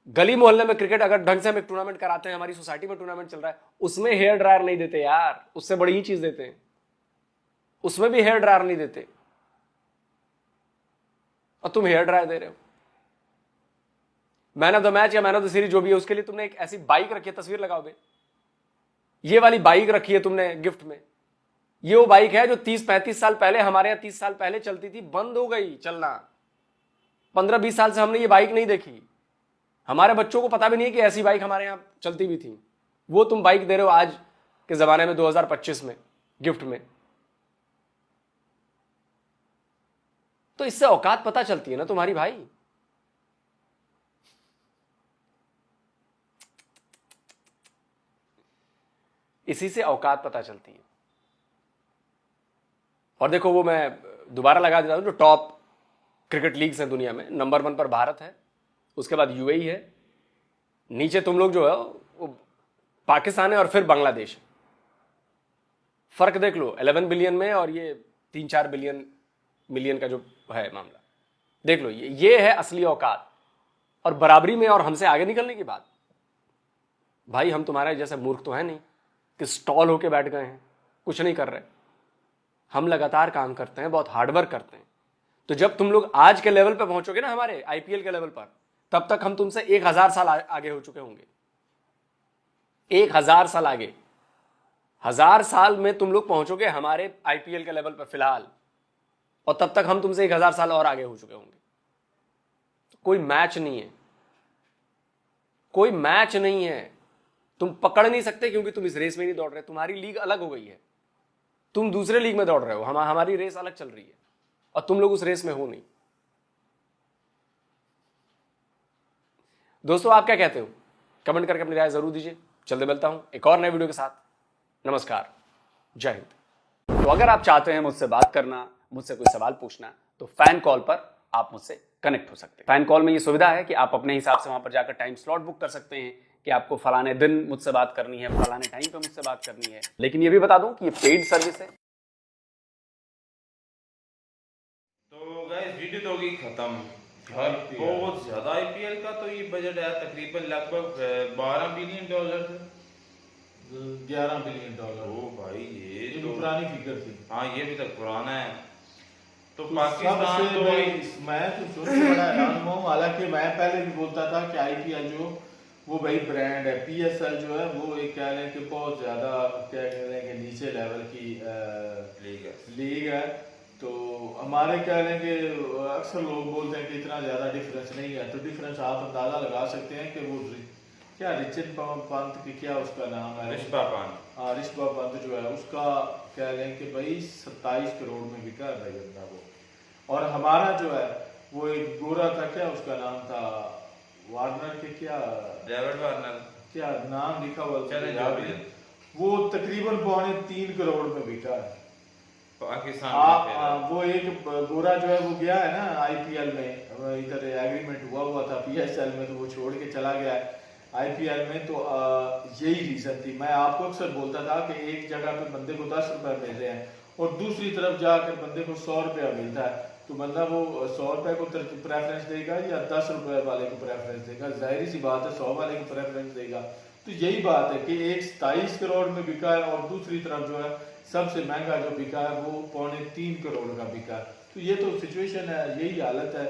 गली मोहल्ले में क्रिकेट अगर ढंग से हम एक टूर्नामेंट कराते हैं, हमारी सोसाइटी में टूर्नामेंट चल रहा है, उसमें हेयर ड्रायर नहीं देते यार, उससे बड़ी ही चीज देते हैं, उसमें भी हेयर ड्रायर नहीं देते और तुम हेयर ड्रायर दे रहे हो। मैन ऑफ द मैच या मैन ऑफ द सीरीज जो भी है उसके लिए तुमने एक ऐसी बाइक रखी है, तस्वीर लगाओ बे, ये वाली बाइक रखी है तुमने गिफ्ट में। ये वो बाइक है जो 30-35 साल पहले, हमारे यहां 30 साल पहले चलती थी, बंद हो गई चलना। 15-20 साल से हमने ये बाइक नहीं देखी, हमारे बच्चों को पता भी नहीं है कि ऐसी बाइक हमारे यहां चलती भी थी। वो तुम बाइक दे रहे हो आज के जमाने में 2025 में गिफ्ट में। तो इससे औकात पता चलती है ना तुम्हारी भाई। इसी से औकात पता चलती है। और देखो, वो मैं दोबारा लगा देता हूं, जो टॉप क्रिकेट लीग्स हैं दुनिया में, नंबर 1 पर भारत है, उसके बाद यूएई है, नीचे तुम लोग जो है वो पाकिस्तान है और फिर बांग्लादेश। फर्क देख लो 11 बिलियन में और ये 3-4 मिलियन का जो है मामला, देख लो। ये है असली औकात और बराबरी में और हमसे आगे निकलने की बात। भाई हम तुम्हारे जैसे मूर्ख तो है नहीं कि स्टॉल होके बैठ गए हैं, कुछ नहीं कर रहे। हम लगातार काम करते हैं, बहुत हार्डवर्क करते हैं। तो जब तुम लोग आज के लेवल पर पहुंचोगे ना, हमारे आईपीएल के लेवल पर, तब तक हम तुमसे 1000 साल आगे हो चुके होंगे। 1000 साल आगे, 1000 साल में तुम लोग पहुंचोगे हमारे आईपीएल के लेवल पर फिलहाल, और तब तक हम तुमसे 1000 साल और आगे हो चुके होंगे। तो कोई मैच नहीं है, कोई मैच नहीं है। तुम पकड़ नहीं सकते क्योंकि तुम इस रेस में नहीं दौड़ रहे। तुम्हारी लीग अलग हो गई है, तुम दूसरे लीग में दौड़ रहे हो, हमारी रेस अलग चल रही है और तुम लोग उस रेस में हो नहीं। दोस्तों आप क्या कहते हो? कमेंट करके अपनी राय जरूर दीजिए। जल्दी मिलता हूं एक और नए वीडियो के साथ। नमस्कार, जय हिंद। तो अगर आप चाहते हैं मुझसे बात करना, मुझसे कोई सवाल पूछना, तो फैन कॉल पर आप मुझसे कनेक्ट हो सकते हैं। फैन कॉल में ये सुविधा है कि आप अपने हिसाब से वहां पर जाकर टाइम स्लॉट बुक कर सकते हैं कि आपको फलाने दिन मुझसे बात करनी है, फलाने टाइम पे मुझसे बात करनी है। लेकिन ये भी बता दूं कि ये पेड सर्विस है। तो गाइस वीडियो तो होगी खत्म। बहुत ज्यादा आईपीएल का तो ये बजट है तकरीबन लगभग $12 बिलियन थे, $11 बिलियन। ओ भाई ये तो पुरानी फिगर थी। हाँ ये भी तक पुराना है। तो पाकिस्तान तो मैं तो शुरू से बड़ा हैरान हूँ। हालांकि मैं पहले भी बोलता था कि आईपीएल जो वो भाई ब्रांड है, पीएसएल जो है वो एक कह लें कि बहुत ज्यादा क्या कह लें कि नीचे लेवल की लीग है। तो हमारे कह लें कि अक्सर लोग बोलते हैं कि इतना ज्यादा डिफरेंस नहीं है। तो डिफरेंस आप अंदाजा लगा सकते हैं कि वो क्या रिचर्ड पंत की क्या उसका नाम है, ऋषभ पंत जो है उसका कह लें कि भाई 27 करोड़ में बिका है भाई बंदा वो। और हमारा जो है वो एक गोरा था, क्या उसका नाम था, वार्नर के क्या, डेविड वार्नर क्या नाम लिखा हुआ, वो तकरीबन 3.25 करोड़ में बिका है पाकिस्तान। वो एक गोरा जो है वो गया है ना आईपीएल में, इधर एग्रीमेंट हुआ था पीएसएल में, तो वो छोड़ के चला गया है आईपीएल में। तो यही रीजन थी। मैं आपको अक्सर बोलता था कि एक जगह पे बंदे को 10 रुपए मिल रहे हैं और दूसरी तरफ जाकर बंदे को 100 रुपया मिलता है, तो बंदा वो 100 रुपए को प्रेफरेंस देगा या 10 रुपए वाले को प्रेफरेंस देगा? जाहिर सी बात है 100 वाले को प्रेफरेंस देगा। तो यही बात है कि एक 27 करोड़ में बिका है और दूसरी तरफ जो है सबसे महंगा जो बिका है वो 3.25 करोड़ का बिका है। तो ये तो सिचुएशन है, यही हालत है,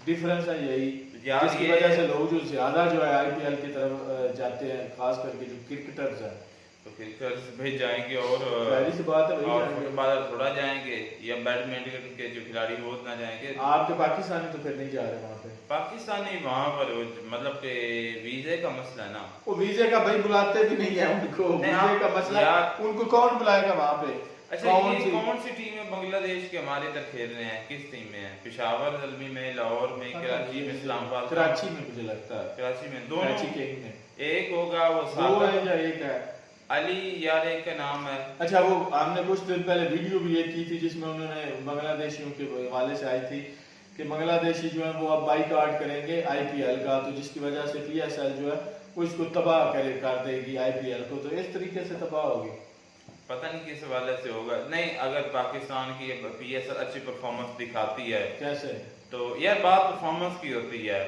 डिफरेंस है यही, जिसकी वजह से लोग जो ज्यादा जो है आईपीएल की तरफ जाते हैं, खास करके जो क्रिकेटर्स हैं तो फिर भेज जाएंगे और जाहिर सी बात है, वही और जाएंगे। फुटबॉलर थोड़ा जाएंगे या बैडमिंटन के जो खिलाड़ी वो ना जाएंगे। आपके पाकिस्तानी तो फिर नहीं जा रहे वहाँ पे। पाकिस्तानी वहाँ पर मतलब के वीजे का मसला है ना, वो वीजे का भाई बुलाते भी नहीं है उनको, नहीं, वीजे का मसला, उनको कौन बुलाएगा वहाँ पे? अच्छा ये कौन सी टीम है बांग्लादेश के हमारे इधर खेल रहे हैं, किस टीम में है? पेशावर जल्मी में, लाहौर में, कराची में, इस्लामाबाद, कराची में मुझे लगता है, कराची में दोनों, कराची के एक में एक होगा वो दो है या एक है? अली यार एक का नाम है। अच्छा वो हमने कुछ दिन पहले वीडियो भी एक की थी जिसमें उन्होंने बांग्लादेशियों के हवाले से आई थी कि बांग्लादेशी जो है वो अब बाइकआउट करेंगे आईपीएल का, तो जिसकी वजह से पीएसएल जो है वो इसको तबाह कर देगी आईपीएल को, तो इस तरीके से तबाह होगी। पता नहीं किस हवाले से होगा। नहीं अगर पाकिस्तान की पीएसएल अच्छी परफॉर्मेंस दिखाती है कैसे, तो यार बात परफॉर्मेंस की होती है,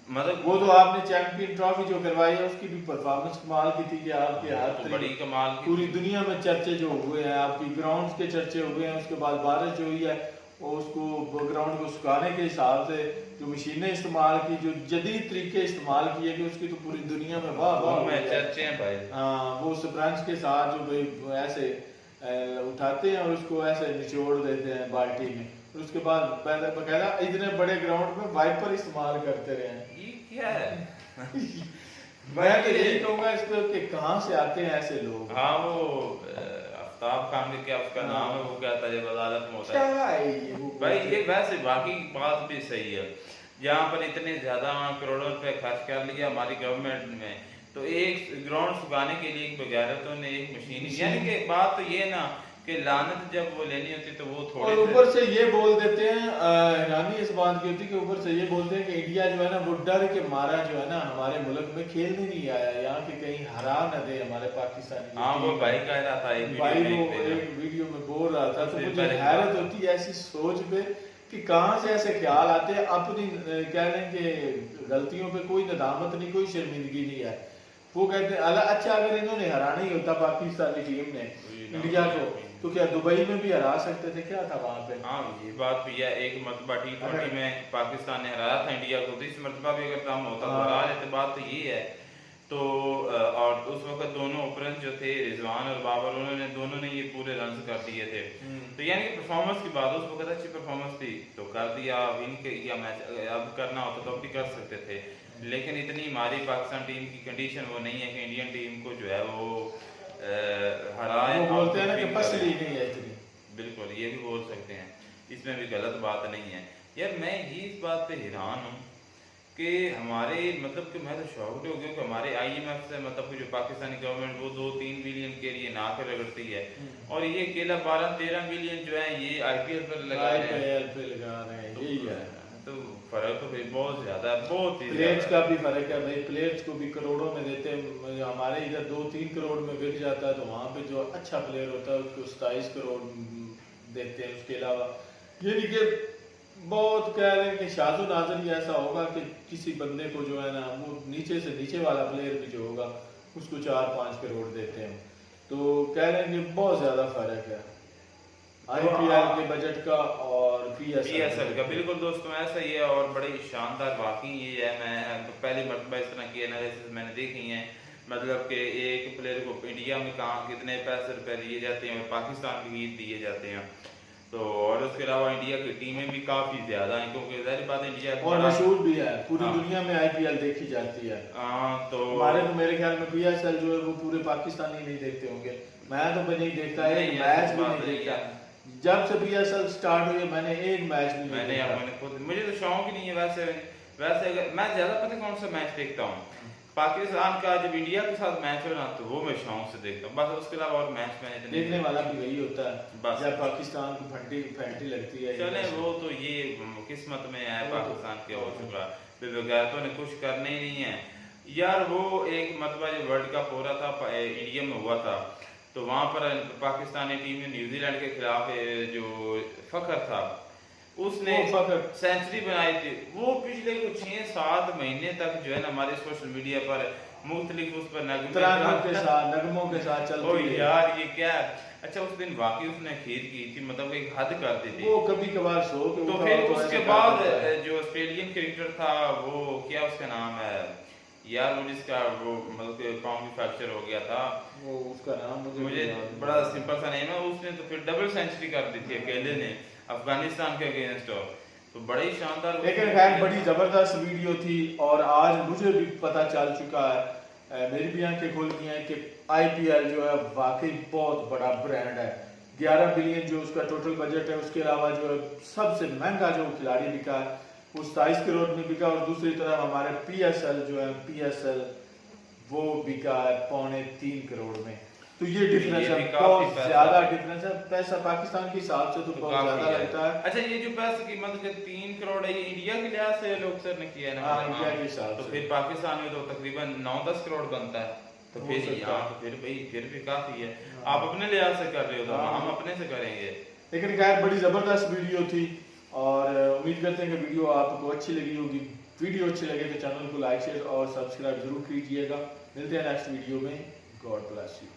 मतलब वो तो आपने चैंपियन ट्रॉफी जो करवाई है उसकी भी परफॉर्मेंस कमाल की थी कि आपके हाथ तो बड़ी कमाल की पूरी दुनिया में चर्चे जो हुए हैं, आपकी ग्राउंड्स के चर्चे हुए हैं, उसके बाद बारिश जो हुई है वो उसको ग्राउंड को सुखाने के हिसाब से जो मशीनें इस्तेमाल की, जो जदीद तरीके इस्तेमाल किए गए, उसकी तो पूरी दुनिया में वाह वाह में चर्चे हैं भाई। हाँ वो स्प्रंज के साथ जो भाई ऐसे उठाते हैं और उसको ऐसे निचोड़ देते हैं बाल्टी में, और उसके बाद बकायदा इतने बड़े ग्राउंड में वाइपर इस्तेमाल करते रहे हैं। ये क्या है? मैं तो यही कहूंगा इस पे कि कहाँ से आते हैं ऐसे लोग। हाँ वो आफ्ताब खान के क्या उसका नाम है, वो क्या था जब अदालत में होता है भाई, ये वैसे बाकी बात भी सही है, जहाँ पर इतने ज्यादा करोड़ों रुपए खर्च कर लिया हमारी गवर्नमेंट ने, तो एक ग्राउंड सुखाने के लिए एक बगैरतों ने एक मशीन, यानी कि बात तो ये ना कि लानत जब वो लेनी होती तो वो थोड़े और ऊपर से ये बोल देते हैं, हैरानी इस बात की होती है कि ऊपर से ये बोलते हैं कि इंडिया जो है ना वो डर के मारा जो है ना हमारे मुल्क में खेलने नहीं आया, यहाँ के कहीं हरा न दे हमारे पाकिस्तानी। हाँ वो भाई कह रहा था भाई वो एक वीडियो में बोल रहा था, तो मुझे हैरत होती है ऐसी सोच पे कि कहाँ से ऐसे ख्याल आते हैं, अपनी कह लें कि गलतियों पे कोई नदामत नहीं, कोई शर्मिंदगी नहीं है। वो कहते हैं अच्छा अगर इन्होंने हराना ही होता पाकिस्तानी टीम ने इंडिया को, तो क्या दुबई में भी हरा सकते थे, क्या था वहाँ पे? हाँ ये बात भी है, एक मरतबा T20 में पाकिस्तान ने हराया था इंडिया को, तो इस मरतबा भी अगर काम होता तो हरा लेते, बात तो ये है। तो और उस वक्त दोनों ओपनर जो थे रिजवान और बाबर, उन्होंने दोनों ने ये पूरे रन कर दिए थे, तो यानी कि परफॉर्मेंस की बात, उस वक्त अच्छी परफॉर्मेंस थी तो कर दिया, विन किया मैच, अब करना होता तो अब भी कर सकते थे, लेकिन इतनी हमारी पाकिस्तान टीम की कंडीशन वो नहीं है कि इंडियन टीम को जो है वो हराए। वो बोलते हैं ना कि पसली नहीं है इतनी, बिल्कुल ये भी बोल सकते हैं, इसमें भी गलत बात नहीं है। यार मैं ये इस बात पे हैरान हूँ कि हमारे मतलब कि मैं तो शॉक्ड हो गया कि हमारे IMF से मतलब जो पाकिस्तानी गवर्नमेंट वो 2-3 बिलियन के लिए नाक रगड़ती है, और ये अकेला 12-13 बिलियन जो है ये IPL पर लगा रहे हैं, यही है। तो फर्क तो भाई बहुत ज्यादा है, बहुत ही प्लेयर्स का भी फर्क है भाई, प्लेयर्स को भी करोड़ों में देते हैं, हमारे इधर 2-3 करोड़ में बिक जाता है, तो वहाँ पे जो अच्छा प्लेयर होता है उसको 27 करोड़ देते हैं। उसके अलावा ये नहीं कि बहुत कह रहे हैं कि शाजो नाजर ही ऐसा होगा कि किसी बंदे को जो है ना वो नीचे से नीचे वाला प्लेयर भी जो होगा उसको 4-5 करोड़ देते हैं, तो कह रहे हैं कि बहुत ज्यादा फर्क है IPL के बजट का और PSL का। बिल्कुल दोस्तों ऐसा ही है, और बड़े शानदार वाकई ये है, मैं पहली मरतबा इस तरह की एनालिसिस मैंने देखी है, मतलब कि एक प्लेयर को इंडिया में कहाँ कितने पैसे रुपए दिए जाते हैं और पाकिस्तान भी दिए जाते हैं, तो और उसके अलावा इंडिया की टीमें भी काफी ज्यादा हैं, क्योंकि जाहिर बात है इंडिया और मशहूर भी है, पूरी दुनिया में IPL देखी जाती है। तो हमारे तो मेरे ख्याल में PSL जो है वो पूरे पाकिस्तानी नहीं देखते होंगे, मैं तो नहीं देखता, एक मैच भी नहीं देखता, जब से PSL स्टार्ट हुई मैंने एक मैच भी नहीं देखा। मुझे तो शौक ही नहीं है वैसे अगर मैं ज्यादा पता कौन सा मैच देखता हूँ, पाकिस्तान का जब इंडिया के साथ मैच हो ना तो वो मैं शौक से देखता हूँ, बस उसके अलावा और मैच मैंने देखने वाला भी वही होता है बस, जब पाकिस्तान को फैंटी लगती है। चले वो तो ये किस्मत में है पाकिस्तान के, हो चुका बगैरतों ने कुछ करने ही नहीं है यार। वो एक मतलब जो वर्ल्ड कप हो रहा था इंडिया में हुआ था, तो वहाँ पर पाकिस्तानी टीम ने न्यूजीलैंड के खिलाफ जो फखर था उसने सेंचुरी बनाई थी, वो पिछले कुछ 6-7 महीने तक जो है ना हमारे सोशल मीडिया पर मुख्तलिफ उस पर नगमों के साथ चलती है यार ये क्या है। अच्छा उस दिन वाकई उसने खीर की थी, मतलब एक हद कर दी थी, वो कभी कभार शो तो फिर उसके बाद जो ऑस्ट्रेलियन क्रिकेटर था वो क्या उसका नाम है यार वो जिसका वो मतलब कि पाँव भी फ्रैक्चर हो गया था, वो उसका नाम मुझे बड़ा सिंपल सा नेम है, उसने तो फिर डबल सेंचुरी कर दी थी अकेले ने अफगानिस्तान के अगेंस्ट, तो बड़ा ही शानदार। लेकिन खैर बड़ी जबरदस्त वीडियो थी और आज मुझे भी पता चल चुका है, मेरी भी आंखें खुल गई हैं कि IPL जो है वाकई बहुत बड़ा ब्रांड है। 11 बिलियन जो उसका टोटल बजट है, उसके अलावा जो है सबसे महंगा जो खिलाड़ी बिका है वो 27 करोड़ में बिका, और दूसरी तरफ हमारे PSL जो है PSL वो बिका है 2.25 करोड़ में। तो ये डिफरेंस है, बहुत ज्यादा डिफरेंस है, पैसा पाकिस्तान के हिसाब से तो बहुत ज्यादा लगता है। अच्छा ये जो पैसे की मतलब 3 करोड़ है, ये इंडिया के लिहाज से लोग सर ने किया है ना? हाँ, इंडिया के हिसाब तो से। फिर पाकिस्तान में तो तकरीबन 9-10 करोड़ बनता है, तो फिर यहाँ तो फिर भाई फिर भी काफी है। आप अपने लिहाज से कर रहे हो तो हम अपने से करेंगे। लेकिन खैर बड़ी जबरदस्त वीडियो थी और उम्मीद करते हैं कि वीडियो आपको अच्छी लगी होगी। वीडियो अच्छी लगे तो चैनल को लाइक शेयर और सब्सक्राइब जरूर कीजिएगा। मिलते हैं नेक्स्ट वीडियो में। God bless you.